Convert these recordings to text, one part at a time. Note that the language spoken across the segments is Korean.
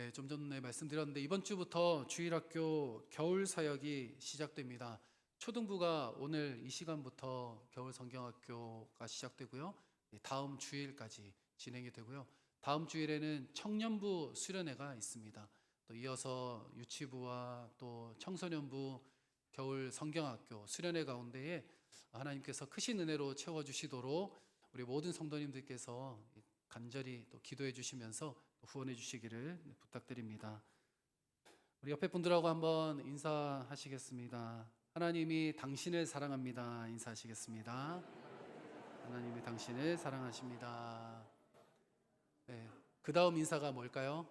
네, 좀 전에 말씀드렸는데 이번 주부터 주일학교 겨울 사역이 시작됩니다. 초등부가 오늘 이 시간부터 겨울 성경학교가 시작되고요. 다음 주일까지 진행이 되고요. 다음 주일에는 청년부 수련회가 있습니다. 또 이어서 유치부와 또 청소년부 겨울 성경학교 수련회 가운데에 하나님께서 크신 은혜로 채워주시도록 우리 모든 성도님들께서 간절히 또 기도해 주시면서 후원해 주시기를 부탁드립니다. 우리 옆에 분들하고 한번 인사하시겠습니다. 하나님이 당신을 사랑합니다. 인사하시겠습니다. 하나님이 당신을 사랑하십니다. 네, 그 다음 인사가 뭘까요?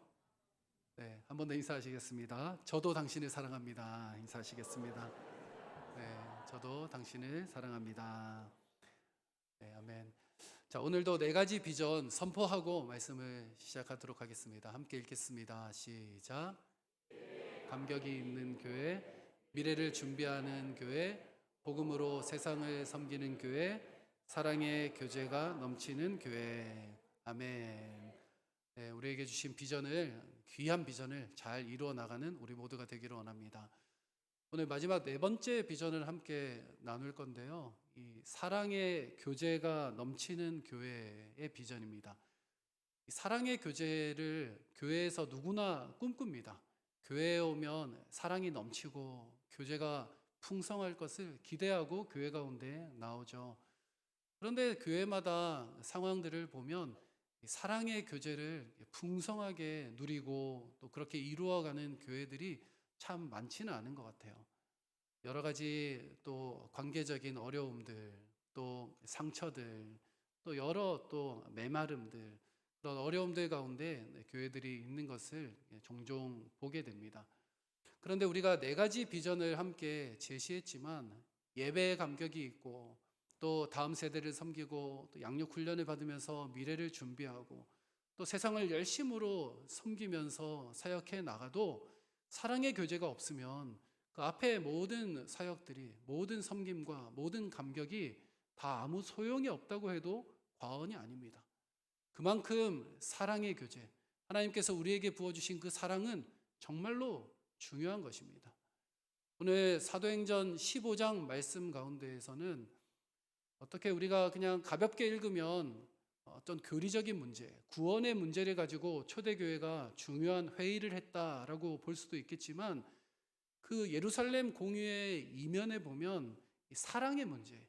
네, 한 번 더 인사하시겠습니다. 저도 당신을 사랑합니다. 인사하시겠습니다. 네, 저도 당신을 사랑합니다. 네, 아멘. 자, 오늘도 네 가지 비전 선포하고 말씀을 시작하도록 하겠습니다. 함께 읽겠습니다. 시작. 감격이 있는 교회, 미래를 준비하는 교회, 복음으로 세상을 섬기는 교회, 사랑의 교제가 넘치는 교회. 아멘. 네, 우리에게 주신 비전을, 귀한 비전을 잘 이루어 나가는 우리 모두가 되기를 원합니다. 오늘 마지막 네 번째 비전을 함께 나눌 건데요. 이 사랑의 교제가 넘치는 교회의 비전입니다. 이 사랑의 교제를 교회에서 누구나 꿈꿉니다. 교회에 오면 사랑이 넘치고 교제가 풍성할 것을 기대하고 교회 가운데 나오죠. 그런데 교회마다 상황들을 보면 이 사랑의 교제를 풍성하게 누리고 또 그렇게 이루어가는 교회들이 참 많지는 않은 것 같아요. 여러 가지 또 관계적인 어려움들, 또 상처들, 또 여러 또 메마름들, 그런 어려움들 가운데 교회들이 있는 것을 종종 보게 됩니다. 그런데 우리가 네 가지 비전을 함께 제시했지만 예배의 감격이 있고 또 다음 세대를 섬기고 또 양육 훈련을 받으면서 미래를 준비하고 또 세상을 열심으로 섬기면서 사역해 나가도 사랑의 교제가 없으면 그 앞에 모든 사역들이, 모든 섬김과 모든 감격이 다 아무 소용이 없다고 해도 과언이 아닙니다. 그만큼 사랑의 교제, 하나님께서 우리에게 부어주신 그 사랑은 정말로 중요한 것입니다. 오늘 사도행전 15장 말씀 가운데에서는 어떻게 우리가 그냥 가볍게 읽으면 어떤 교리적인 문제, 구원의 문제를 가지고 초대교회가 중요한 회의를 했다라고 볼 수도 있겠지만 그 예루살렘 공유의 이면에 보면 사랑의 문제,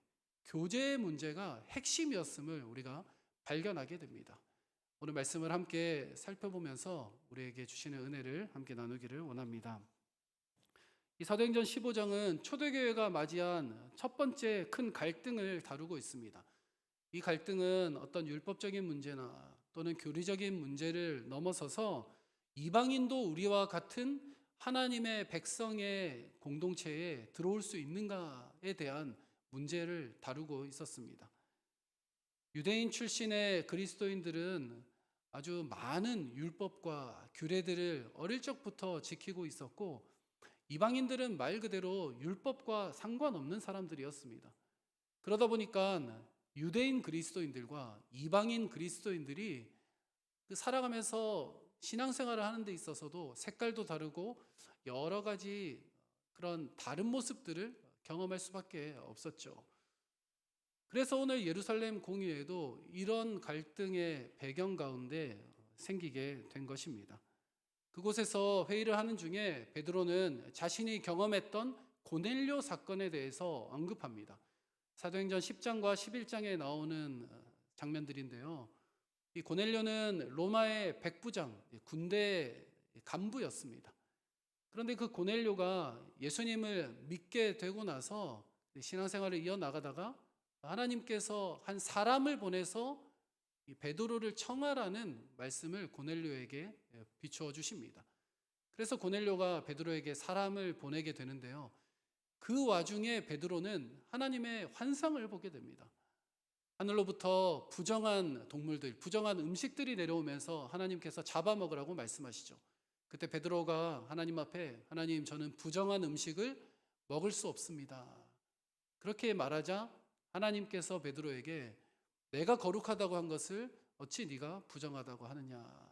교제의 문제가 핵심이었음을 우리가 발견하게 됩니다. 오늘 말씀을 함께 살펴보면서 우리에게 주시는 은혜를 함께 나누기를 원합니다. 이 사도행전 15장은 초대교회가 맞이한 첫 번째 큰 갈등을 다루고 있습니다. 이 갈등은 어떤 율법적인 문제나 또는 교리적인 문제를 넘어서서 이방인도 우리와 같은 하나님의 백성의 공동체에 들어올 수 있는가에 대한 문제를 다루고 있었습니다. 유대인 출신의 그리스도인들은 아주 많은 율법과 규례들을 어릴 적부터 지키고 있었고 이방인들은 말 그대로 율법과 상관없는 사람들이었습니다. 그러다 보니까 유대인 그리스도인들과 이방인 그리스도인들이 그 살아가면서 신앙생활을 하는 데 있어서도 색깔도 다르고 여러 가지 그런 다른 모습들을 경험할 수밖에 없었죠. 그래서 오늘 예루살렘 공유에도 이런 갈등의 배경 가운데 생기게 된 것입니다. 그곳에서 회의를 하는 중에 베드로는 자신이 경험했던 고넬료 사건에 대해서 언급합니다. 사도행전 10장과 11장에 나오는 장면들인데요. 이 고넬료는 로마의 백부장, 군대 간부였습니다. 그런데 그 고넬료가 예수님을 믿게 되고 나서 신앙생활을 이어나가다가 하나님께서 한 사람을 보내서 이 베드로를 청하라는 말씀을 고넬료에게 비추어 주십니다. 그래서 고넬료가 베드로에게 사람을 보내게 되는데요. 그 와중에 베드로는 하나님의 환상을 보게 됩니다. 하늘로부터 부정한 동물들, 부정한 음식들이 내려오면서 하나님께서 잡아먹으라고 말씀하시죠. 그때 베드로가 하나님 앞에 하나님 저는 부정한 음식을 먹을 수 없습니다. 그렇게 말하자 하나님께서 베드로에게 내가 거룩하다고 한 것을 어찌 네가 부정하다고 하느냐.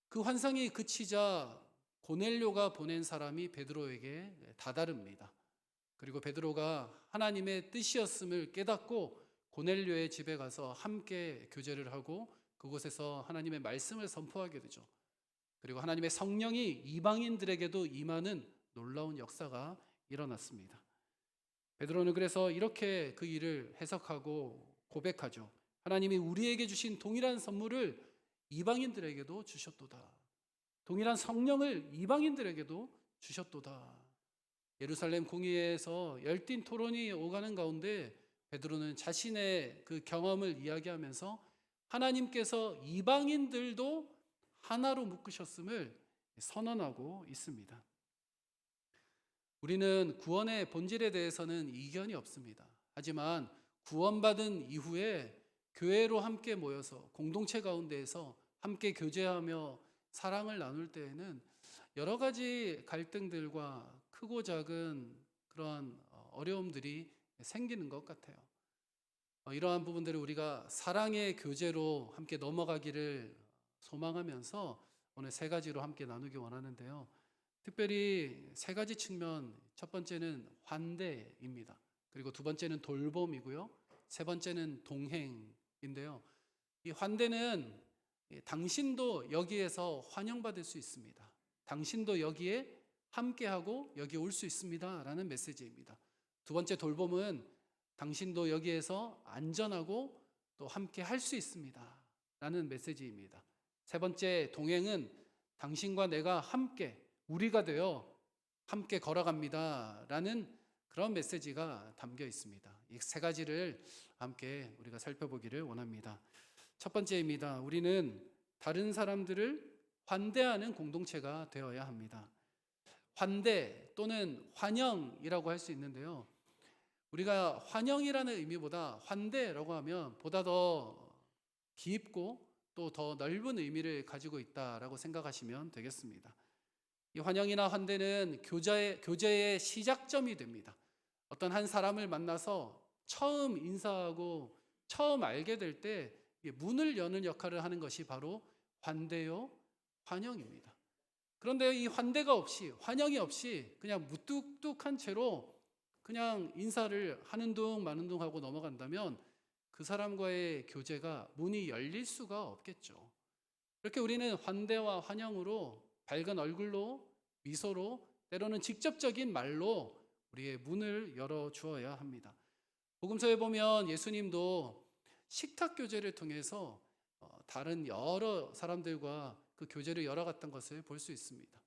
그 환상이 그치자 고넬료가 보낸 사람이 베드로에게 다다릅니다. 그리고 베드로가 하나님의 뜻이었음을 깨닫고 고넬료의 집에 가서 함께 교제를 하고 그곳에서 하나님의 말씀을 선포하게 되죠. 그리고 하나님의 성령이 이방인들에게도 임하는 놀라운 역사가 일어났습니다. 베드로는 그래서 이렇게 그 일을 해석하고 고백하죠. 하나님이 우리에게 주신 동일한 선물을 이방인들에게도 주셨도다. 동일한 성령을 이방인들에게도 주셨도다. 예루살렘 공의회에서 열띤 토론이 오가는 가운데 베드로는 자신의 그 경험을 이야기하면서 하나님께서 이방인들도 하나로 묶으셨음을 선언하고 있습니다. 우리는 구원의 본질에 대해서는 이견이 없습니다. 하지만 구원받은 이후에 교회로 함께 모여서 공동체 가운데에서 함께 교제하며 사랑을 나눌 때에는 여러 가지 갈등들과 크고 작은 그런 어려움들이 생기는 것 같아요. 이러한 부분들을 우리가 사랑의 교제로 함께 넘어가기를 소망하면서 오늘 세 가지로 함께 나누기 원하는데요. 특별히 세 가지 측면, 첫 번째는 환대입니다. 그리고 두 번째는 돌봄이고요. 세 번째는 동행인데요. 이 환대는 당신도 여기에서 환영받을 수 있습니다. 당신도 여기에 함께하고 여기 올 수 있습니다. 라는 메시지입니다. 두 번째 돌봄은 당신도 여기에서 안전하고 또 함께 할 수 있습니다. 라는 메시지입니다. 세 번째 동행은 당신과 내가 함께 우리가 되어 함께 걸어갑니다. 라는 그런 메시지가 담겨 있습니다. 이 세 가지를 함께 우리가 살펴보기를 원합니다. 첫 번째입니다. 우리는 다른 사람들을 환대하는 공동체가 되어야 합니다. 환대 또는 환영이라고 할 수 있는데요. 우리가 환영이라는 의미보다 환대라고 하면 보다 더 깊고 또 더 넓은 의미를 가지고 있다라고 생각하시면 되겠습니다. 이 환영이나 환대는 교제의 시작점이 됩니다. 어떤 한 사람을 만나서 처음 인사하고 처음 알게 될 때 문을 여는 역할을 하는 것이 바로 환대요, 환영입니다. 그런데 이 환대가 없이, 환영이 없이 그냥 무뚝뚝한 채로 그냥 인사를 하는 둥 마는 둥 하고 넘어간다면 그 사람과의 교제가 문이 열릴 수가 없겠죠. 이렇게 우리는 환대와 환영으로 밝은 얼굴로 미소로 때로는 직접적인 말로 우리의 문을 열어 주어야 합니다. 복음서에 보면 예수님도 식탁 교제를 통해서 다른 여러 사람들과 그 교제를 열어갔던 것을 볼 수 있습니다.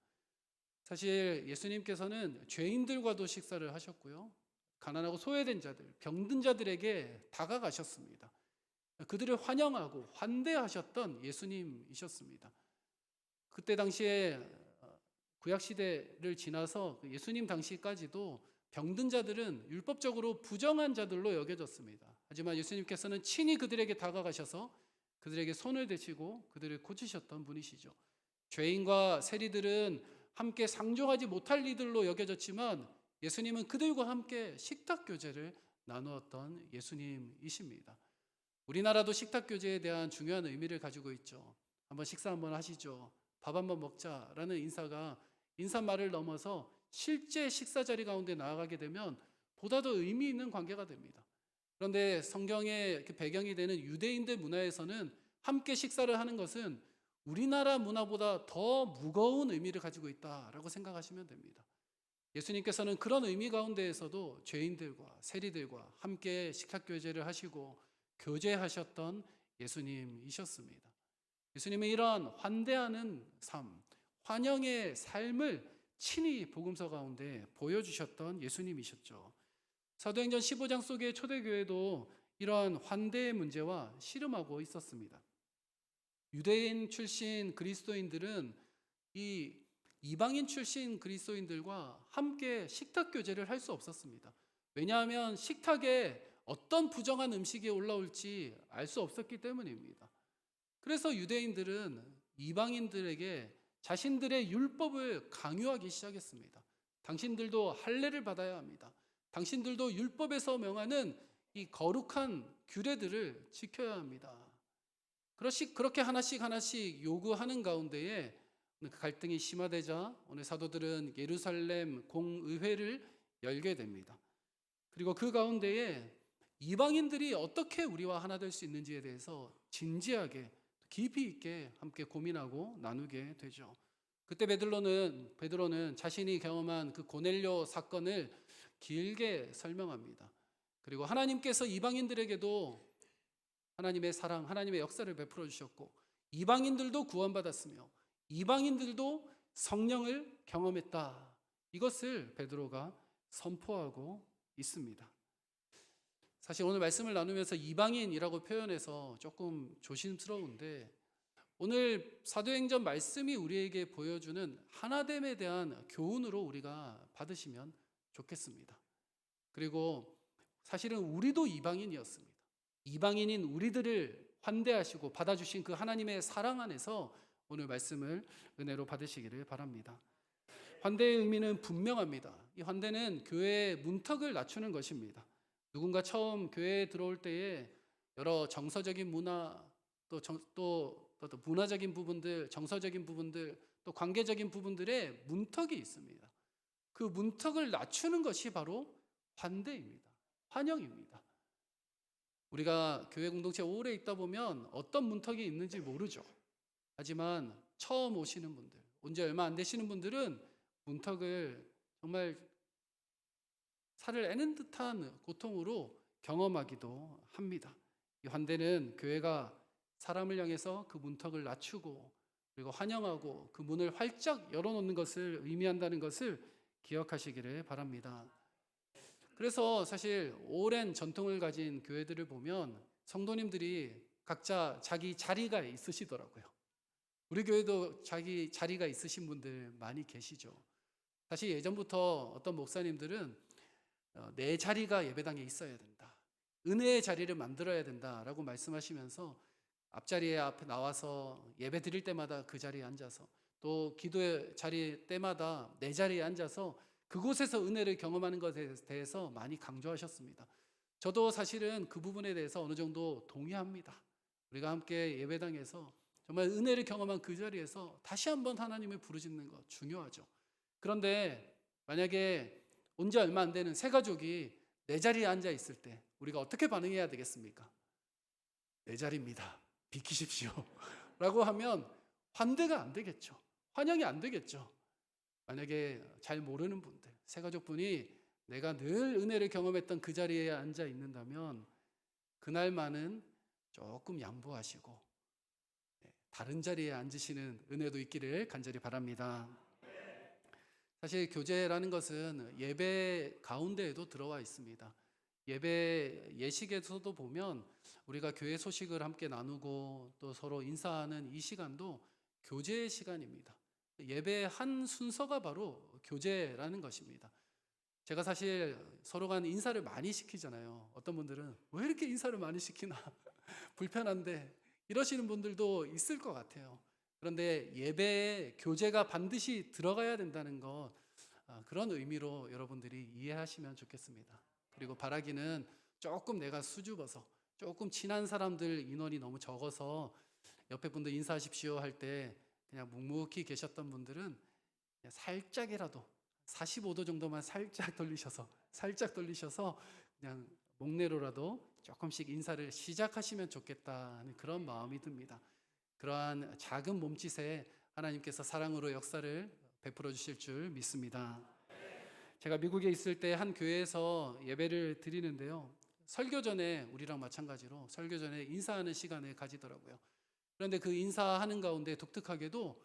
사실 예수님께서는 죄인들과도 식사를 하셨고요. 가난하고 소외된 자들, 병든 자들에게 다가가셨습니다. 그들을 환영하고 환대하셨던 예수님이셨습니다. 그때 당시에 구약 시대를 지나서 예수님 당시까지도 병든 자들은 율법적으로 부정한 자들로 여겨졌습니다. 하지만 예수님께서는 친히 그들에게 다가가셔서 그들에게 손을 대시고 그들을 고치셨던 분이시죠. 죄인과 세리들은 함께 상종하지 못할 이들로 여겨졌지만 예수님은 그들과 함께 식탁 교제를 나누었던 예수님이십니다. 우리나라도 식탁 교제에 대한 중요한 의미를 가지고 있죠. 한번 식사 한번 하시죠. 밥 한번 먹자라는 인사말을 넘어서 실제 식사 자리 가운데 나아가게 되면 보다 더 의미 있는 관계가 됩니다. 그런데 성경의 배경이 되는 유대인들 문화에서는 함께 식사를 하는 것은 우리나라 문화보다 더 무거운 의미를 가지고 있다라고 생각하시면 됩니다. 예수님께서는 그런 의미 가운데에서도 죄인들과 세리들과 함께 식탁 교제를 하시고 교제하셨던 예수님이셨습니다. 예수님의 이러한 환대하는 삶, 환영의 삶을 친히 복음서 가운데 보여주셨던 예수님이셨죠. 사도행전 15장 속의 초대교회도 이러한 환대의 문제와 씨름하고 있었습니다. 유대인 출신 그리스도인들은 이 이방인 출신 그리스도인들과 함께 식탁 교제를 할 수 없었습니다. 왜냐하면 식탁에 어떤 부정한 음식이 올라올지 알 수 없었기 때문입니다. 그래서 유대인들은 이방인들에게 자신들의 율법을 강요하기 시작했습니다. 당신들도 할례를 받아야 합니다. 당신들도 율법에서 명하는 이 거룩한 규례들을 지켜야 합니다. 그렇게 하나씩 요구하는 가운데에 그 갈등이 심화되자 오늘 사도들은 예루살렘 공의회를 열게 됩니다. 그리고 그 가운데에 이방인들이 어떻게 우리와 하나 될 수 있는지에 대해서 진지하게 깊이 있게 함께 고민하고 나누게 되죠. 그때 베드로는 자신이 경험한 그 고넬료 사건을 길게 설명합니다. 그리고 하나님께서 이방인들에게도 하나님의 사랑, 하나님의 역사를 베풀어 주셨고 이방인들도 구원받았으며 이방인들도 성령을 경험했다. 이것을 베드로가 선포하고 있습니다. 사실 오늘 말씀을 나누면서 이방인이라고 표현해서 조금 조심스러운데 오늘 사도행전 말씀이 우리에게 보여주는 하나됨에 대한 교훈으로 우리가 받으시면 좋겠습니다. 그리고 사실은 우리도 이방인이었습니다. 이방인인 우리들을 환대하시고 받아주신 그 하나님의 사랑 안에서 오늘 말씀을 은혜로 받으시기를 바랍니다. 환대의 의미는 분명합니다. 이 환대는 교회의 문턱을 낮추는 것입니다. 누군가 처음 교회에 들어올 때에 여러 정서적인 문화, 또 문화적인 부분들, 정서적인 부분들, 또 관계적인 부분들의 문턱이 있습니다. 그 문턱을 낮추는 것이 바로 환대입니다. 환영입니다. 우리가 교회 공동체에 오래 있다 보면 어떤 문턱이 있는지 모르죠. 하지만 처음 오시는 분들, 온 지 얼마 안 되시는 분들은 문턱을 정말 살을 애는 듯한 고통으로 경험하기도 합니다. 이 환대는 교회가 사람을 향해서 그 문턱을 낮추고 그리고 환영하고 그 문을 활짝 열어놓는 것을 의미한다는 것을 기억하시기를 바랍니다. 그래서 사실 오랜 전통을 가진 교회들을 보면 성도님들이 각자 자기 자리가 있으시더라고요. 우리 교회도 자기 자리가 있으신 분들 많이 계시죠. 사실 예전부터 어떤 목사님들은 내 자리가 예배당에 있어야 된다. 은혜의 자리를 만들어야 된다라고 말씀하시면서 앞자리에 앞에 나와서 예배 드릴 때마다 그 자리에 앉아서 또 기도의 자리 때마다 내 자리에 앉아서 그곳에서 은혜를 경험하는 것에 대해서 많이 강조하셨습니다. 저도 사실은 그 부분에 대해서 어느 정도 동의합니다. 우리가 함께 예배당에서 정말 은혜를 경험한 그 자리에서 다시 한번 하나님을 부르짖는 것 중요하죠. 그런데 만약에 온 지 얼마 안 되는 새 가족이 내 자리에 앉아 있을 때 우리가 어떻게 반응해야 되겠습니까? 내 자리입니다. 비키십시오. 라고 하면 환대가 안 되겠죠. 환영이 안 되겠죠. 만약에 잘 모르는 분들, 새 가족분이 내가 늘 은혜를 경험했던 그 자리에 앉아 있는다면 그날만은 조금 양보하시고 다른 자리에 앉으시는 은혜도 있기를 간절히 바랍니다. 사실 교제라는 것은 예배 가운데에도 들어와 있습니다. 예배 예식에서도 보면 우리가 교회 소식을 함께 나누고 또 서로 인사하는 이 시간도 교제의 시간입니다. 예배의 한 순서가 바로 교제라는 것입니다. 제가 사실 서로 간 인사를 많이 시키잖아요. 어떤 분들은 왜 이렇게 인사를 많이 시키나 불편한데 이러시는 분들도 있을 것 같아요. 그런데 예배에 교제가 반드시 들어가야 된다는 것, 그런 의미로 여러분들이 이해하시면 좋겠습니다. 그리고 바라기는 조금 내가 수줍어서 조금 친한 사람들 인원이 너무 적어서 옆에 분들 인사하십시오 할 때 그냥 묵묵히 계셨던 분들은 그냥 살짝이라도 45도 정도만 살짝 돌리셔서 그냥 목례로라도 조금씩 인사를 시작하시면 좋겠다는 그런 마음이 듭니다. 그러한 작은 몸짓에 하나님께서 사랑으로 역사를 베풀어 주실 줄 믿습니다. 제가 미국에 있을 때 한 교회에서 예배를 드리는데요. 설교 전에 우리랑 마찬가지로 설교 전에 인사하는 시간을 가지더라고요. 그런데 그 인사하는 가운데 독특하게도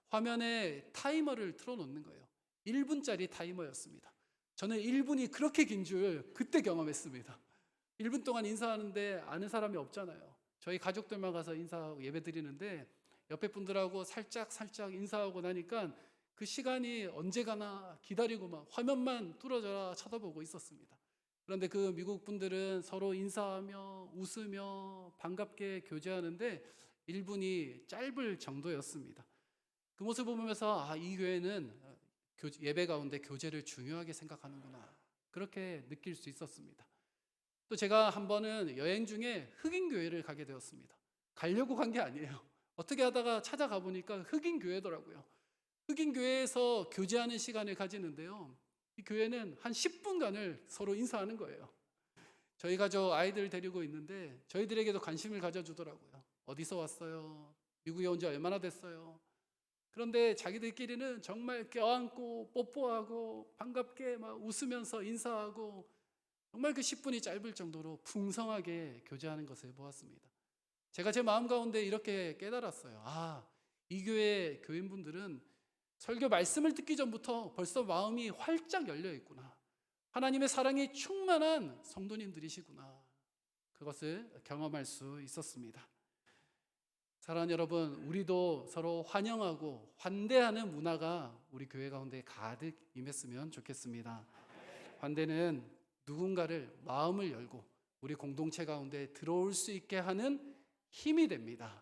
화면에 타이머를 틀어놓는 거예요. 1분짜리 타이머였습니다. 저는 1분이 그렇게 긴 줄 그때 경험했습니다. 1분 동안 인사하는데 아는 사람이 없잖아요. 저희 가족들만 가서 인사하고 예배 드리는데 옆에 분들하고 살짝 인사하고 나니까 그 시간이 언제 가나 기다리고 막 화면만 뚫어져라 쳐다보고 있었습니다. 그런데 그 미국 분들은 서로 인사하며 웃으며 반갑게 교제하는데 1분이 짧을 정도였습니다. 그 모습을 보면서 이 교회는 예배 가운데 교제를 중요하게 생각하는구나, 그렇게 느낄 수 있었습니다. 또 제가 한 번은 여행 중에 흑인 교회를 가게 되었습니다. 가려고 간 게 아니에요. 어떻게 하다가 찾아가 보니까 흑인 교회더라고요. 흑인 교회에서 교제하는 시간을 가지는데요. 이 교회는 한 10분간을 서로 인사하는 거예요. 저희 가족 아이들 데리고 있는데 저희들에게도 관심을 가져주더라고요. 어디서 왔어요? 미국에 온 지 얼마나 됐어요? 그런데 자기들끼리는 정말 껴안고 뽀뽀하고 반갑게 막 웃으면서 인사하고 정말 그 10분이 짧을 정도로 풍성하게 교제하는 것을 보았습니다. 제가 제 마음 가운데 이렇게 깨달았어요. 아, 이 교회 교인분들은 설교 말씀을 듣기 전부터 벌써 마음이 활짝 열려 있구나. 하나님의 사랑이 충만한 성도님들이시구나. 그것을 경험할 수 있었습니다. 사랑하는 여러분, 우리도 서로 환영하고 환대하는 문화가 우리 교회 가운데 가득 임했으면 좋겠습니다. 환대는 누군가를 마음을 열고 우리 공동체 가운데 들어올 수 있게 하는 힘이 됩니다.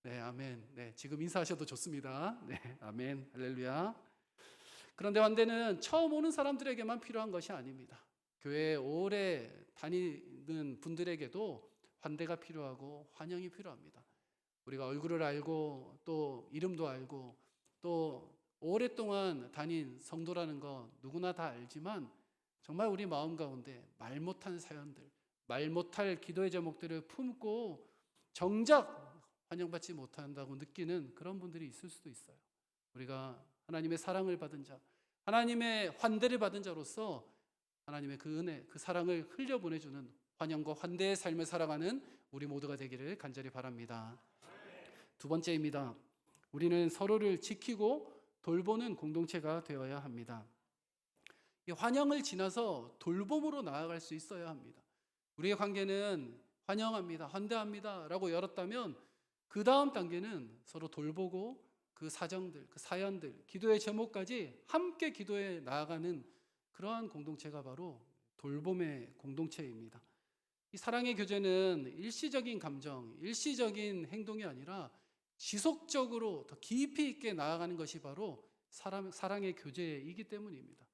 네, 아멘. 네, 지금 인사하셔도 좋습니다. 네, 아멘. 할렐루야. 그런데 환대는 처음 오는 사람들에게만 필요한 것이 아닙니다. 교회에 오래 다니는 분들에게도 환대가 필요하고 환영이 필요합니다. 우리가 얼굴을 알고 또 이름도 알고 또 오랫동안 다닌 성도라는 거 누구나 다 알지만 정말 우리 마음 가운데 말 못한 사연들, 말 못할 기도의 제목들을 품고 정작 환영받지 못한다고 느끼는 그런 분들이 있을 수도 있어요. 우리가 하나님의 사랑을 받은 자, 하나님의 환대를 받은 자로서 하나님의 그 은혜, 그 사랑을 흘려보내주는 환영과 환대의 삶을 살아가는 우리 모두가 되기를 간절히 바랍니다. 두 번째입니다. 우리는 서로를 지키고 돌보는 공동체가 되어야 합니다. 이 환영을 지나서 돌봄으로 나아갈 수 있어야 합니다. 우리의 관계는 환영합니다, 환대합니다 라고 열었다면 그 다음 단계는 서로 돌보고 그 사정들, 그 사연들, 기도의 제목까지 함께 기도해 나아가는 그러한 공동체가 바로 돌봄의 공동체입니다. 이 사랑의 교제는 일시적인 감정, 일시적인 행동이 아니라 지속적으로 더 깊이 있게 나아가는 것이 바로 사랑의 교제이기 때문입니다.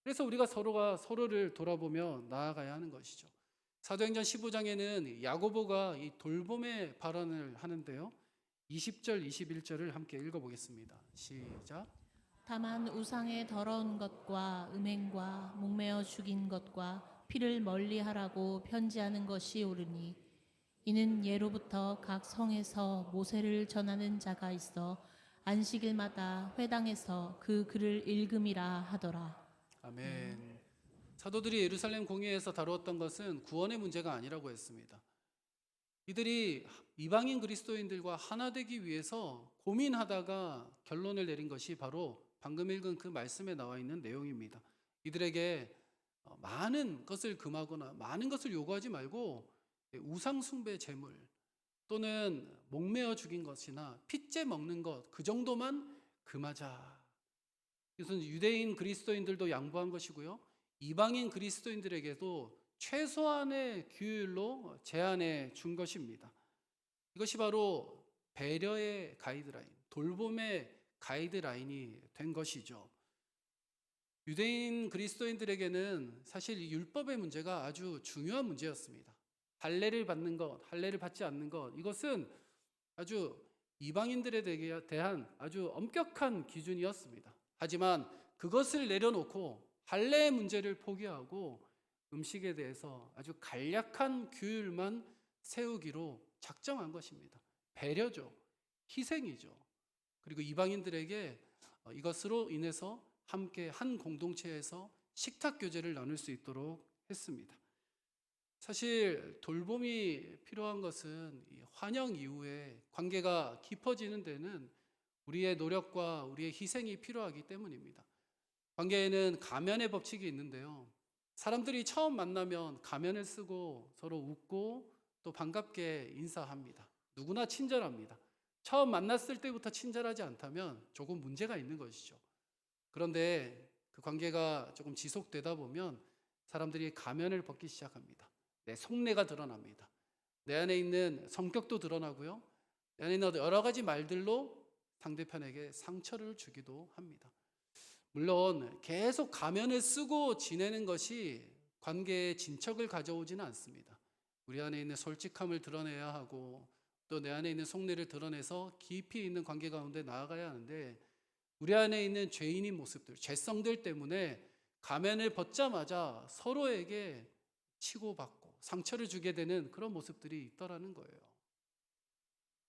그래서 우리가 서로가 서로를 돌아보며 나아가야 하는 것이죠. 사도행전 15장에는 야고보가 이 돌봄의 발언을 하는데요. 20절, 21절을 함께 읽어보겠습니다. 시작. 다만 우상의 더러운 것과 음행과 목매어 죽인 것과 피를 멀리하라고 편지하는 것이 옳으니 이는 예로부터 각 성에서 모세를 전하는 자가 있어 안식일마다 회당에서 그 글을 읽음이라 하더라. 아멘. 사도들이 예루살렘 공회에서 다루었던 것은 구원의 문제가 아니라고 했습니다. 이들이 이방인 그리스도인들과 하나 되기 위해서 고민하다가 결론을 내린 것이 바로 방금 읽은 그 말씀에 나와 있는 내용입니다. 이들에게 많은 것을 금하거나 많은 것을 요구하지 말고 우상 숭배 제물 또는 목매어 죽인 것이나 핏째 먹는 것 그 정도만 금하자. 이것은 유대인 그리스도인들도 양보한 것이고요. 이방인 그리스도인들에게도 최소한의 규율로 제한해 준 것입니다. 이것이 바로 배려의 가이드라인, 돌봄의 가이드라인이 된 것이죠. 유대인 그리스도인들에게는 사실 이 율법의 문제가 아주 중요한 문제였습니다. 할례를 받는 것, 할례를 받지 않는 것, 이것은 아주 이방인들에 대한 아주 엄격한 기준이었습니다. 하지만 그것을 내려놓고 할례의 문제를 포기하고 음식에 대해서 아주 간략한 규율만 세우기로 작정한 것입니다. 배려죠. 희생이죠. 그리고 이방인들에게 이것으로 인해서 함께 한 공동체에서 식탁 교제를 나눌 수 있도록 했습니다. 사실 돌봄이 필요한 것은 환영 이후에 관계가 깊어지는 데는 우리의 노력과 우리의 희생이 필요하기 때문입니다. 관계에는 가면의 법칙이 있는데요. 사람들이 처음 만나면 가면을 쓰고 서로 웃고 또 반갑게 인사합니다. 누구나 친절합니다. 처음 만났을 때부터 친절하지 않다면 조금 문제가 있는 것이죠. 그런데 그 관계가 조금 지속되다 보면 사람들이 가면을 벗기 시작합니다. 내 속내가 드러납니다. 내 안에 있는 성격도 드러나고요. 내 안에 있는 여러 가지 말들로 상대편에게 상처를 주기도 합니다. 물론 계속 가면을 쓰고 지내는 것이 관계에 진척을 가져오지는 않습니다. 우리 안에 있는 솔직함을 드러내야 하고 또 내 안에 있는 속내를 드러내서 깊이 있는 관계 가운데 나아가야 하는데, 우리 안에 있는 죄인인 모습들, 죄성들 때문에 가면을 벗자마자 서로에게 치고받고 상처를 주게 되는 그런 모습들이 있더라는 거예요.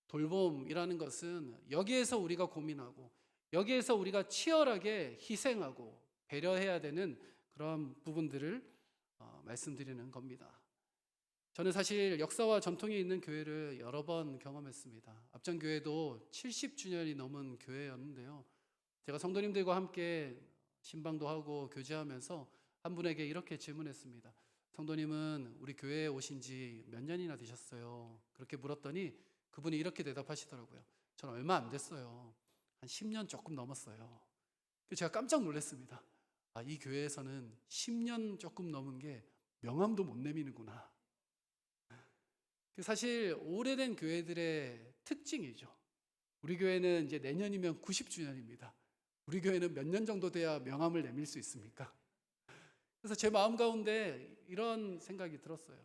돌봄이라는 것은 여기에서 우리가 고민하고, 여기에서 우리가 치열하게 희생하고 배려해야 되는 그런 부분들을 말씀드리는 겁니다. 저는 사실 역사와 전통이 있는 교회를 여러 번 경험했습니다. 앞전교회도 70주년이 넘은 교회였는데요. 제가 성도님들과 함께 신방도 하고 교제하면서 한 분에게 이렇게 질문했습니다. 성도님은 우리 교회에 오신 지 몇 년이나 되셨어요? 그렇게 물었더니 그분이 이렇게 대답하시더라고요. 저는 얼마 안 됐어요. 한 10년 조금 넘었어요. 그래서 제가 깜짝 놀랐습니다. 아, 이 교회에서는 10년 조금 넘은 게 명함도 못 내미는구나. 사실 오래된 교회들의 특징이죠. 우리 교회는 이제 내년이면 90주년입니다. 우리 교회는 몇 년 정도 돼야 명함을 내밀 수 있습니까? 그래서 제 마음 가운데 이런 생각이 들었어요.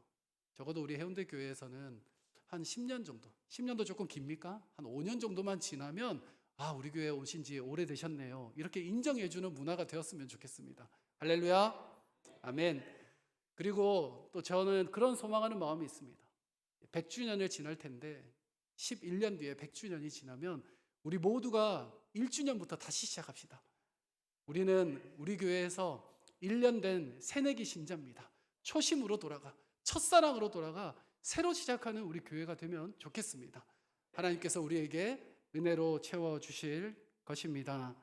적어도 우리 해운대 교회에서는 한 10년 정도, 10년도 조금 깁니까? 한 5년 정도만 지나면 아, 우리 교회 오신 지 오래되셨네요. 이렇게 인정해주는 문화가 되었으면 좋겠습니다. 할렐루야, 아멘. 그리고 또 저는 그런 소망하는 마음이 있습니다. 100주년을 지날 텐데 11년 뒤에 100주년이 지나면 우리 모두가 1주년부터 다시 시작합시다. 우리는 우리 교회에서 1년 된 새내기 신자입니다. 초심으로 돌아가, 첫사랑으로 돌아가 새로 시작하는 우리 교회가 되면 좋겠습니다. 하나님께서 우리에게 은혜로 채워주실 것입니다.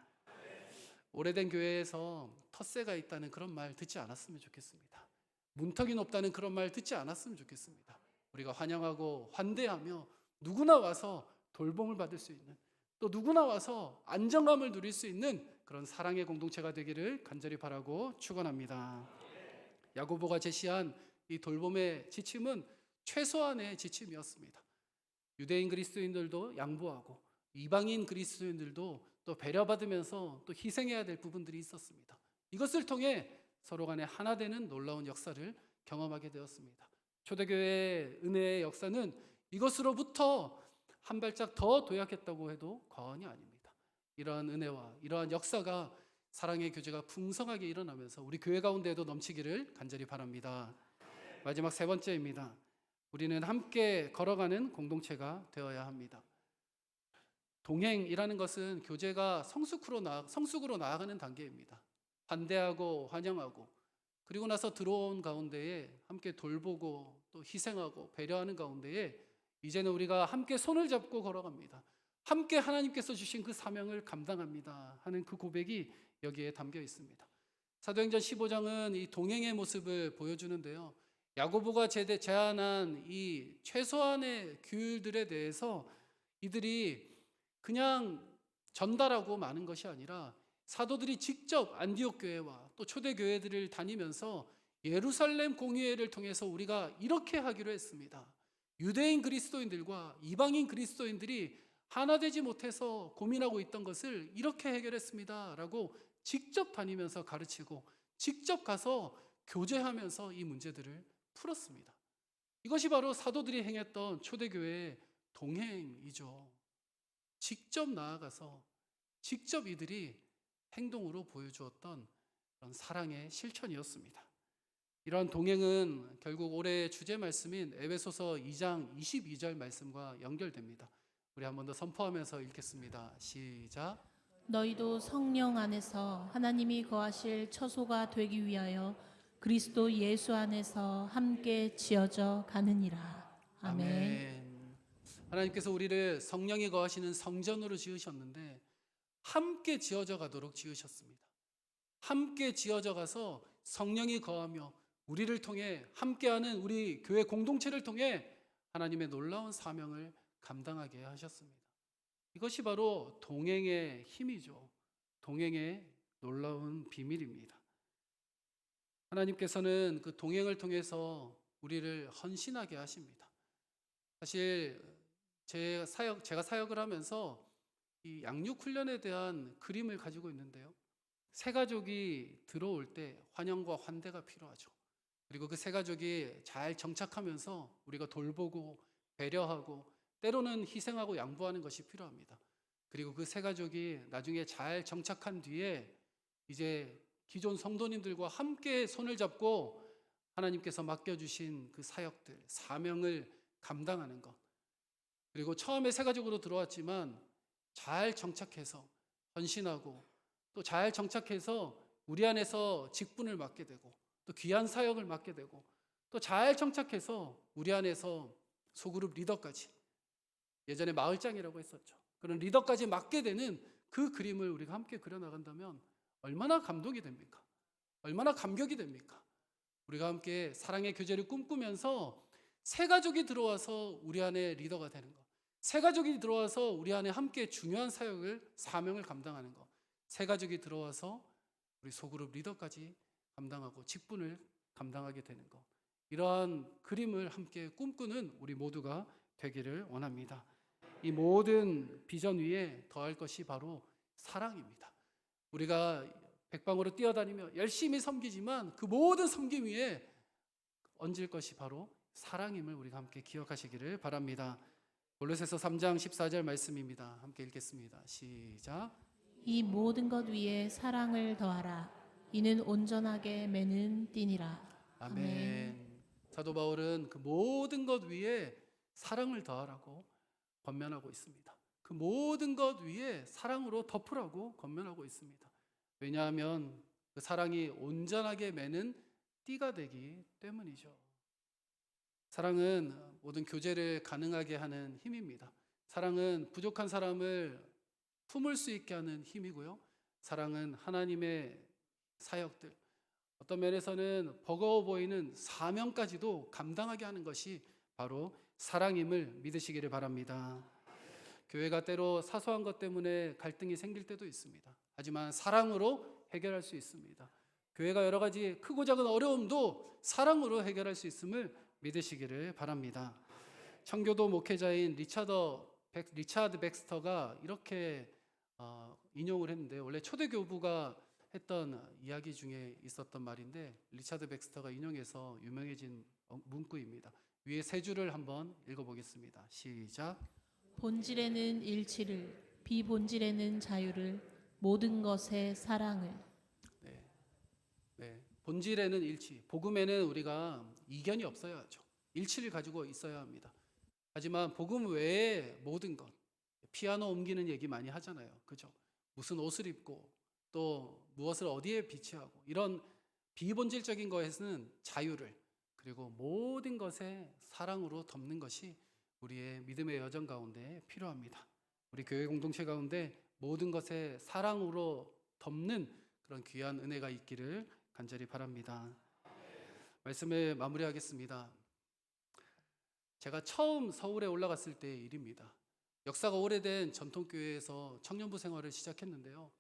오래된 교회에서 텃세가 있다는 그런 말 듣지 않았으면 좋겠습니다. 문턱이 높다는 그런 말 듣지 않았으면 좋겠습니다. 우리가 환영하고 환대하며 누구나 와서 돌봄을 받을 수 있는, 또 누구나 와서 안정감을 누릴 수 있는 그런 사랑의 공동체가 되기를 간절히 바라고 축원합니다. 야고보가 제시한 이 돌봄의 지침은 최소한의 지침이었습니다. 유대인 그리스도인들도 양보하고 이방인 그리스도인들도 또 배려받으면서 또 희생해야 될 부분들이 있었습니다. 이것을 통해 서로 간에 하나 되는 놀라운 역사를 경험하게 되었습니다. 초대교회의 은혜의 역사는 이것으로부터 한 발짝 더 도약했다고 해도 과언이 아닙니다. 이러한 은혜와 이러한 역사가 사랑의 교제가 풍성하게 일어나면서 우리 교회 가운데에도 넘치기를 간절히 바랍니다. 마지막 세 번째입니다. 우리는 함께 걸어가는 공동체가 되어야 합니다. 동행이라는 것은 교제가 성숙으로 나아가는 단계입니다. 환대하고 환영하고, 그리고 나서 들어온 가운데에 함께 돌보고 또 희생하고 배려하는 가운데에 이제는 우리가 함께 손을 잡고 걸어갑니다. 함께 하나님께서 주신 그 사명을 감당합니다 하는 그 고백이 여기에 담겨 있습니다. 사도행전 15장은 이 동행의 모습을 보여주는데요. 야고보가 제안한 이 최소한의 규율들에 대해서 이들이 그냥 전달하고 마는 것이 아니라 사도들이 직접 안디옥 교회와 또 초대 교회들을 다니면서 예루살렘 공의회를 통해서 우리가 이렇게 하기로 했습니다. 유대인 그리스도인들과 이방인 그리스도인들이 하나 되지 못해서 고민하고 있던 것을 이렇게 해결했습니다 라고 직접 다니면서 가르치고 직접 가서 교제하면서 이 문제들을 풀었습니다. 이것이 바로 사도들이 행했던 초대교회의 동행이죠. 직접 나아가서 직접 이들이 행동으로 보여주었던 그런 사랑의 실천이었습니다. 이러한 동행은 결국 올해의 주제 말씀인 에베소서 2장 22절 말씀과 연결됩니다. 우리 한 번 더 선포하면서 읽겠습니다. 시작. 너희도 성령 안에서 하나님이 거하실 처소가 되기 위하여 그리스도 예수 안에서 함께 지어져 가느니라. 아멘. 하나님께서 우리를 성령이 거하시는 성전으로 지으셨는데 함께 지어져 가도록 지으셨습니다. 함께 지어져 가서 성령이 거하며 우리를 통해 함께하는 우리 교회 공동체를 통해 하나님의 놀라운 사명을 감당하게 하셨습니다. 이것이 바로 동행의 힘이죠. 동행의 놀라운 비밀입니다. 하나님께서는 그 동행을 통해서 우리를 헌신하게 하십니다. 사실 제가 사역을 하면서 이 양육 훈련에 대한 그림을 가지고 있는데요. 새 가족이 들어올 때 환영과 환대가 필요하죠. 그리고 그 새 가족이 잘 정착하면서 우리가 돌보고 배려하고 때로는 희생하고 양보하는 것이 필요합니다. 그리고 그 새 가족이 나중에 잘 정착한 뒤에 이제 기존 성도님들과 함께 손을 잡고 하나님께서 맡겨주신 그 사역들, 사명을 감당하는 것. 그리고 처음에 새 가족으로 들어왔지만 잘 정착해서 헌신하고 또 잘 정착해서 우리 안에서 직분을 맡게 되고 또 귀한 사역을 맡게 되고 또 잘 정착해서 우리 안에서 소그룹 리더까지, 예전에 마을장이라고 했었죠. 그런 리더까지 맡게 되는 그 그림을 우리가 함께 그려나간다면 얼마나 감동이 됩니까? 얼마나 감격이 됩니까? 우리가 함께 사랑의 교제를 꿈꾸면서 새 가족이 들어와서 우리 안에 리더가 되는 것, 새 가족이 들어와서 우리 안에 함께 중요한 사역을, 사명을 감당하는 것, 새 가족이 들어와서 우리 소그룹 리더까지 감당하고 직분을 감당하게 되는 것, 이러한 그림을 함께 꿈꾸는 우리 모두가 되기를 원합니다. 이 모든 비전 위에 더할 것이 바로 사랑입니다. 우리가 백방으로 뛰어다니며 열심히 섬기지만 그 모든 섬김 위에 얹을 것이 바로 사랑임을 우리가 함께 기억하시기를 바랍니다. 골로새서 3장 14절 말씀입니다. 함께 읽겠습니다. 시작. 이 모든 것 위에 사랑을 더하라. 이는 온전하게 매는 띠니라. 아멘. 사도 바울은 그 모든 것 위에 사랑을 더하라고 권면하고 있습니다. 그 모든 것 위에 사랑으로 덮으라고 권면하고 있습니다. 왜냐하면 그 사랑이 온전하게 매는 띠가 되기 때문이죠. 사랑은 모든 교제를 가능하게 하는 힘입니다. 사랑은 부족한 사람을 품을 수 있게 하는 힘이고요. 사랑은 하나님의 사역들, 어떤 면에서는 버거워 보이는 사명까지도 감당하게 하는 것이 바로 사랑임을 믿으시기를 바랍니다. 교회가 때로 사소한 것 때문에 갈등이 생길 때도 있습니다. 하지만 사랑으로 해결할 수 있습니다. 교회가 여러 가지 크고 작은 어려움도 사랑으로 해결할 수 있음을 믿으시기를 바랍니다. 청교도 목회자인 리차드 백스터가 이렇게 인용을 했는데, 원래 초대교부가 했던 이야기 중에 있었던 말인데 리차드 백스터가 인용해서 유명해진 문구입니다. 위에 세 줄을 한번 읽어보겠습니다. 시작. 본질에는 일치를, 비본질에는 자유를, 모든 것에 사랑을. 네, 본질에는 일치, 복음에는 우리가 이견이 없어야 하죠. 일치를 가지고 있어야 합니다. 하지만 복음 외에 모든 것, 피아노 옮기는 얘기 많이 하잖아요. 그죠? 무슨 옷을 입고 또 무엇을 어디에 비치하고, 이런 비본질적인 것에서는 자유를, 그리고 모든 것에 사랑으로 덮는 것이 우리의 믿음의 여정 가운데 필요합니다. 우리 교회 공동체 가운데 모든 것에 사랑으로 덮는 그런 귀한 은혜가 있기를 간절히 바랍니다. 말씀을 마무리하겠습니다. 제가 처음 서울에 올라갔을 때의 일입니다. 역사가 오래된 전통교회에서 청년부 생활을 시작했는데요.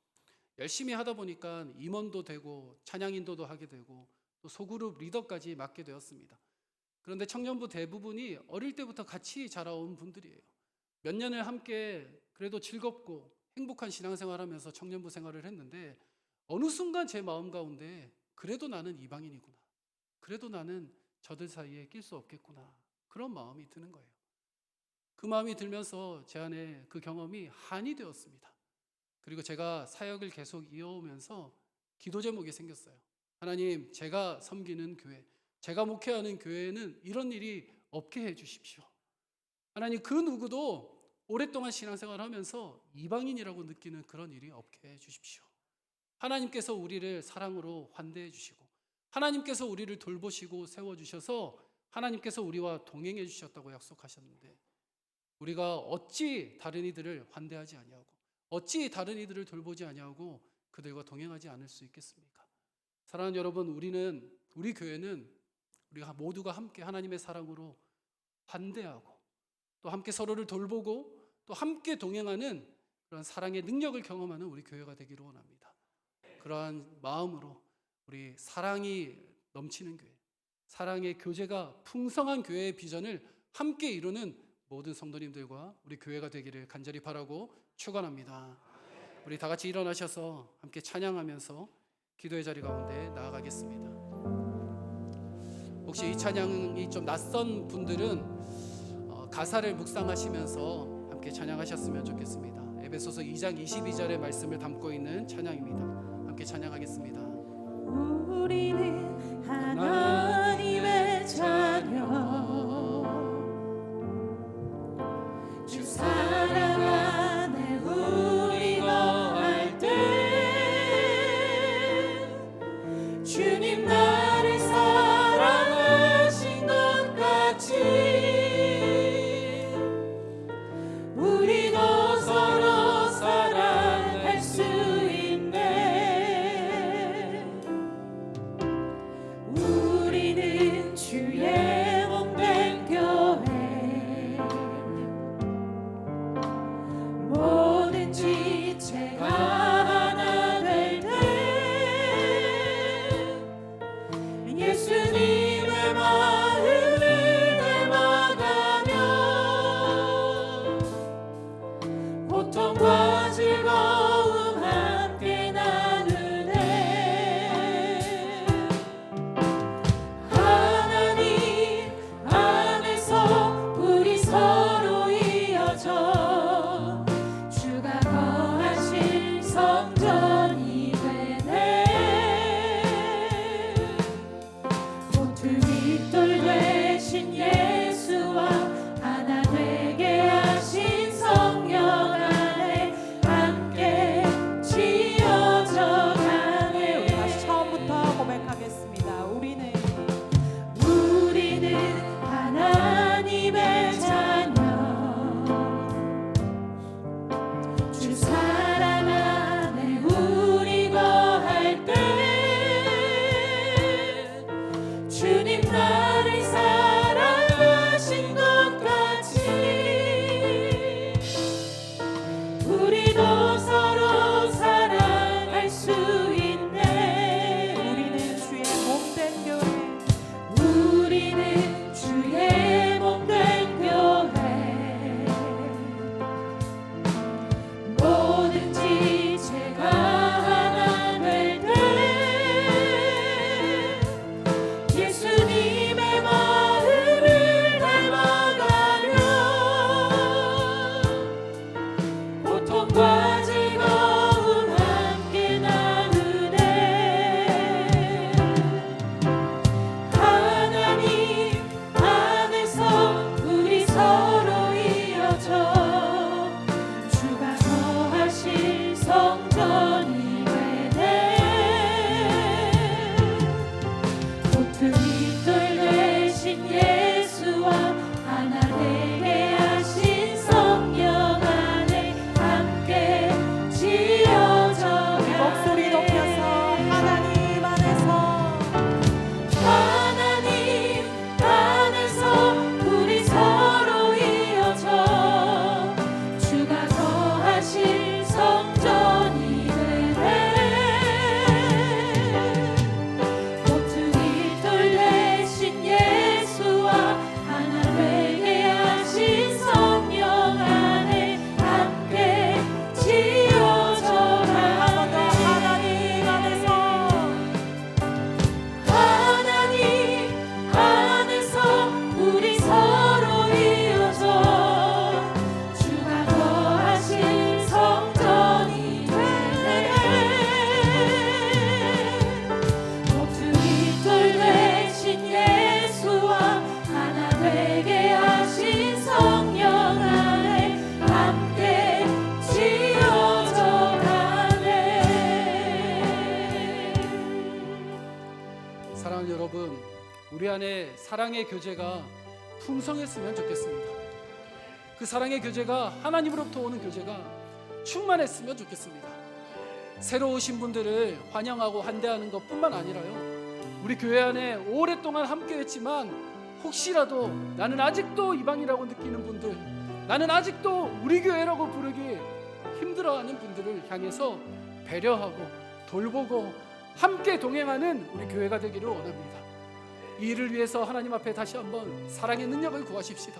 열심히 하다 보니까 임원도 되고 찬양 인도도 하게 되고 또 소그룹 리더까지 맡게 되었습니다. 그런데 청년부 대부분이 어릴 때부터 같이 자라온 분들이에요. 몇 년을 함께 그래도 즐겁고 행복한 신앙생활하면서 청년부 생활을 했는데, 어느 순간 제 마음 가운데 그래도 나는 이방인이구나, 그래도 나는 저들 사이에 낄 수 없겠구나, 그런 마음이 드는 거예요. 그 마음이 들면서 제 안에 그 경험이 한이 되었습니다. 그리고 제가 사역을 계속 이어오면서 기도 제목이 생겼어요. 하나님, 제가 섬기는 교회, 제가 목회하는 교회에는 이런 일이 없게 해주십시오. 하나님, 그 누구도 오랫동안 신앙생활을 하면서 이방인이라고 느끼는 그런 일이 없게 해주십시오. 하나님께서 우리를 사랑으로 환대해 주시고, 하나님께서 우리를 돌보시고 세워주셔서 하나님께서 우리와 동행해 주셨다고 약속하셨는데, 우리가 어찌 다른 이들을 환대하지 아니하고 어찌 다른 이들을 돌보지 아니하고 그들과 동행하지 않을 수 있겠습니까? 사랑하는 여러분, 우리 교회는 우리가 모두가 함께 하나님의 사랑으로 환대하고 또 함께 서로를 돌보고 또 함께 동행하는 그런 사랑의 능력을 경험하는 우리 교회가 되기를 원합니다. 그러한 마음으로 우리 사랑이 넘치는 교회, 사랑의 교제가 풍성한 교회의 비전을 함께 이루는 모든 성도님들과 우리 교회가 되기를 간절히 바라고 축원합니다. 우리 다 같이 일어나셔서 함께 찬양하면서 기도의 자리 가운데 나아가겠습니다. 혹시 이 찬양이 좀 낯선 분들은 가사를 묵상하시면서 함께 찬양하셨으면 좋겠습니다. 에베소서 2장 22절의 말씀을 담고 있는 찬양입니다. 함께 찬양하겠습니다. 우리는 하나님의 자녀, 주 사랑 안에 우리 거할 때 주님 나를 사랑하신 것 같이 우리도 서로 사랑할 수 있네. 우리는 주의 몸된 교회, 뭐든지 제가 하나 될 때 예수님의 마음을 닮아가며 고통과 즐거움 함께 나누네. 하나님 안에서 우리 서로 이어져 주가 거하실 성전이 되네. 모퉁이돌 되신 예수와 하나 되게 하신 성령 안에 함께 지어져 가네. 우리 다시 처음부터 고백하겠습니다. 우리는 하나님의 자녀, 주 사랑 안에 우리 거할 때 주님 나를 사랑하신 것 같이 우리도 서로 사랑할 수 있네. 우리는 주의 몸된 교회, 우리는 주의 몸된 교회, 뭐든지 제가 하나 될 때 예수님의 마음을 닮아가며 고통과 즐거움 함께 나누네. 하나님 안에서 우리 서로 이어져 주가 거하실 성전이 되네. 모퉁이돌 되신 예수와 하나 되게 하신 성령 안에 함께 지어져 우리 목소리 높여서 하나님 안에서 하나님 안에서 우리 서로 이어져 주가 거하실 성전이 되네. 모퉁이돌 되신 예수와 하나 되게 하신 성령 안에 함께 지어져 한 번 더 가네. 하나님 안에서 하나님 안에서 우리 서로 이어져 주가 거하실 성전이 되네. 모퉁이돌 되신 예수와 하나 되게 하신 성령 안에 함께 지어져 가네. 사랑하는 여러분, 우리 안에 사랑의 교제가 풍성했으면 좋겠습니다. 그 사랑의 교제가 하나님으로부터 오는 교제가 충만했으면 좋겠습니다. 새로 오신 분들을 환영하고 환대하는 것뿐만 아니라요, 우리 교회 안에 오랫동안 함께했지만 혹시라도 나는 아직도 이방이라고 느끼는 분들, 나는 아직도 우리 교회라고 부르기 힘들어하는 분들을 향해서 배려하고 돌보고 함께 동행하는 우리 교회가 되기를 원합니다. 이 일을 위해서 하나님 앞에 다시 한번 사랑의 능력을 구하십시다.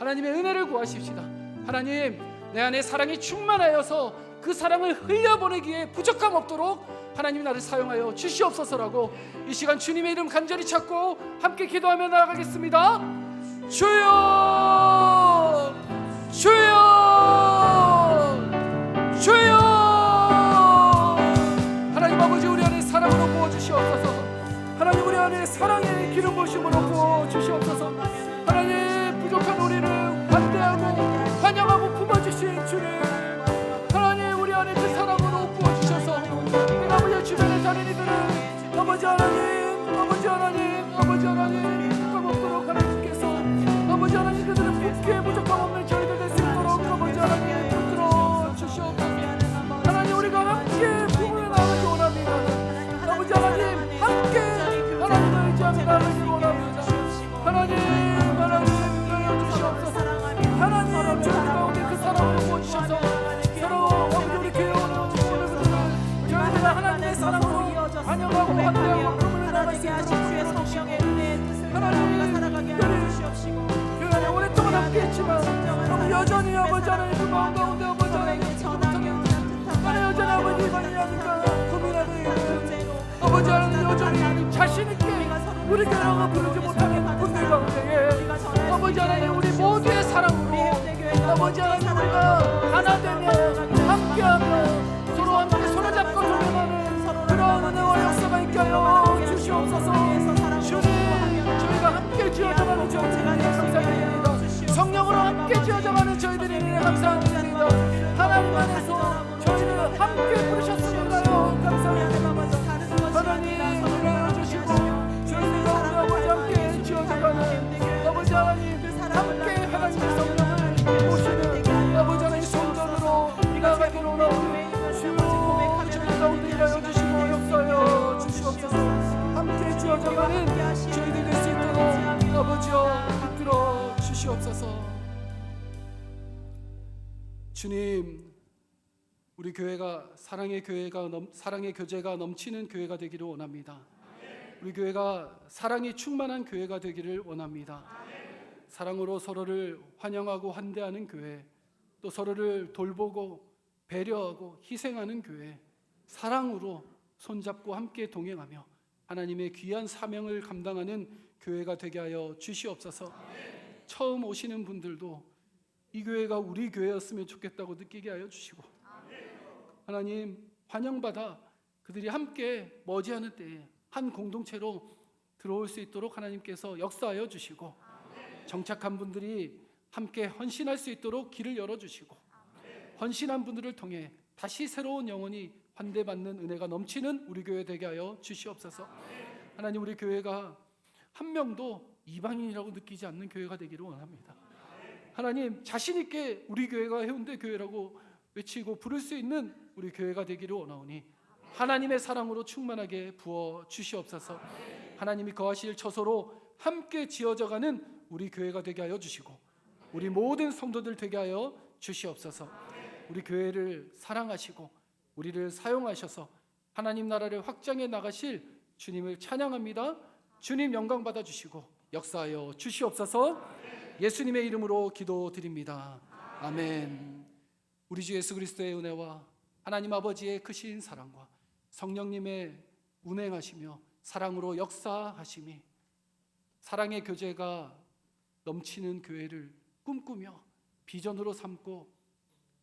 하나님의 은혜를 구하십시다. 하나님, 내 안에 사랑이 충만하여서 그 사랑을 흘려보내기에 부족함 없도록 하나님이 나를 사용하여 주시옵소서라고 이 시간 주님의 이름 간절히 찾고 함께 기도하며 나아가겠습니다. 주여! 주여 주여 하나님 아버지 우리 안에 사랑으로 부어주시옵소서. 하나님 우리 안에 사랑의 기름 부으심으로 부어주시옵소서. 하나님 부족한 우리를 환대하고 환영하고 품어주신 주님, 하나님 우리 안에 그 사랑으로 부어주셔서 내가 우리 주변에 사는 이들은 아버지 하나님 아버지 하나님 아버지 하나님 까먹도록 하나님께서 아버지 하나님 그들은 붓기에 부족함 없는 저희들 될 수 있도록 아버지 하나님 붙들어 주시옵소서. 하나님 우리가 함께 부흥해 나가기 원합니다. 아버지 하나님 함께 하나님을 의지하며 나가기 원합니다. 하나님 인도하여 주시옵소서. 하나님 저희 가운데 그 사랑을 부어주셔서 서로 아버지 우리 교회 오는 분들은 저희가 하나님의 사랑으로 환영하고 환대하고 그분을 나갈 수 있도록 하나님 교회 안에 오랫동안 함께했지만 여전히 아버지 하나님 그 마음 가운데 아버지 하나님 나는 여전히 아버지 이만이니까 고민하는 아버지 하나님 여전히 자신있게 우리 교회가 부르지 못하는 분들 가운데에 아버지 하나님 우리 모두의 사랑으로 아버지 하나님 우리가 하나 되며 함께하며 서로 함께 손을 잡고 동행하는 그런 은혜와 역사가 있게 하여 주시옵소서. 주님 저희가 함께 지어져가는 저희들이 감사드립니다. 성령으로 함께 지어져가는 저희들이 감사드립니다. 하나님 안에서 저희를 함께 부르셨습니다요. 감사합니다. 하나님 은혜여 주시고 저희들 가운데 아버지 함께 지어져가는 아버지 하나님 함께 하나님의 성령을 모시는 아버지 하나님 성전으로 나가기로 원하오니 주여 저희 가운데 일하여 주시고 역사하여 주시옵소서. 함께 지어져가는 저희들 될 수 있도록 아버지여 붙들어 주시옵소서. 주님 우리 교회가 사랑의 교제가 넘치는 교회가 되기를 원합니다. 우리 교회가 사랑이 충만한 교회가 되기를 원합니다. 사랑으로 서로를 환영하고 환대하는 교회, 또 서로를 돌보고 배려하고 희생하는 교회, 사랑으로 손잡고 함께 동행하며 하나님의 귀한 사명을 감당하는 교회가 되게 하여 주시옵소서. 처음 오시는 분들도 이 교회가 우리 교회였으면 좋겠다고 느끼게 하여 주시고 하나님 환영받아 그들이 함께 머지않은 때에 한 공동체로 들어올 수 있도록 하나님께서 역사하여 주시고 정착한 분들이 함께 헌신할 수 있도록 길을 열어주시고 헌신한 분들을 통해 다시 새로운 영혼이 환대받는 은혜가 넘치는 우리 교회 되게 하여 주시옵소서. 하나님 우리 교회가 한 명도 이방인이라고 느끼지 않는 교회가 되기를 원합니다. 하나님 자신 있게 우리 교회가 해운대 교회라고 외치고 부를 수 있는 우리 교회가 되기를 원하오니 하나님의 사랑으로 충만하게 부어 주시옵소서. 하나님이 거하실 처소로 함께 지어져가는 우리 교회가 되게 하여 주시고 우리 모든 성도들 되게 하여 주시옵소서. 우리 교회를 사랑하시고 우리를 사용하셔서 하나님 나라를 확장해 나가실 주님을 찬양합니다. 주님 영광 받아 주시고 역사하여 주시옵소서. 예수님의 이름으로 기도드립니다. 아멘. 우리 주 예수 그리스도의 은혜와 하나님 아버지의 크신 사랑과 성령님의 운행하시며 사랑으로 역사하심이 사랑의 교제가 넘치는 교회를 꿈꾸며 비전으로 삼고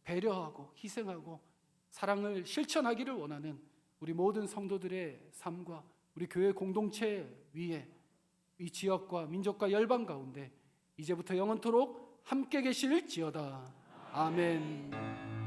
배려하고 희생하고 사랑을 실천하기를 원하는 우리 모든 성도들의 삶과 우리 교회 공동체 위에 이 지역과 민족과 열방 가운데 이제부터 영원토록 함께 계실지어다. 아멘.